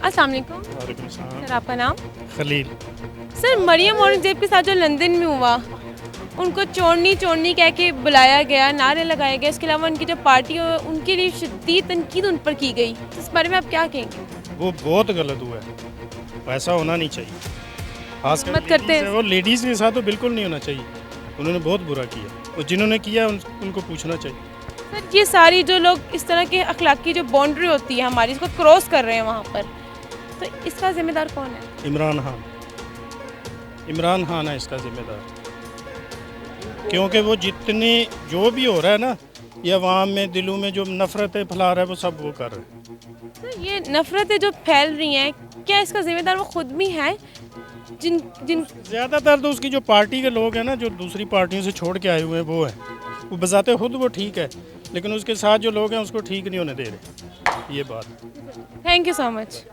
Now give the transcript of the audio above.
अस्सलाम वालेकुम वालेकुम सलाम। सर, आपका नाम? खलील। सर, मरियम औरंगजेब के साथ जो लंदन में हुआ, उनको चोरनी चोरनी कह के बुलाया गया, नारे लगाए गए, इसके अलावा उनकी जो पार्टी है उनके लिए शदीद तनकीद उन पर की गई, तो इस बारे में आप क्या कहेंगे? वो बहुत गलत हुआ है, ऐसा होना नहीं चाहिए। खासकर मत करते लेडीज़ हैं। है, वो लेडीज़ के साथ तो बिल्कुल नहीं होना चाहिए। उन्होंने बहुत बुरा किया और जिन्होंने किया उनको पूछना चाहिए। सर, ये सारी जो लोग इस तरह के अखलाकी जो बाउंड्री होती है हमारी, इसको क्रॉस कर रहे हैं वहाँ पर, तो इसका जिम्मेदार कौन है? इमरान खान। इमरान खान है इसका जिम्मेदार, क्योंकि वो जितनी जो भी हो रहा है ना, ये अवाम में दिलों में जो नफ़रतें फैला रहा है वो सब वो कर रहे हैं। सर, ये नफ़रतें जो फैल रही हैं, क्या इसका जिम्मेदार वो खुद भी हैं? जिन जिन ज़्यादातर तो उसकी जो पार्टी के लोग हैं ना, जो दूसरी पार्टियों से छोड़ के आए हुए हैं, वो हैं। वो बजाते खुद वो ठीक है, लेकिन उसके साथ जो लोग हैं उसको ठीक नहीं होने दे रहे, ये बात। Thank you so much.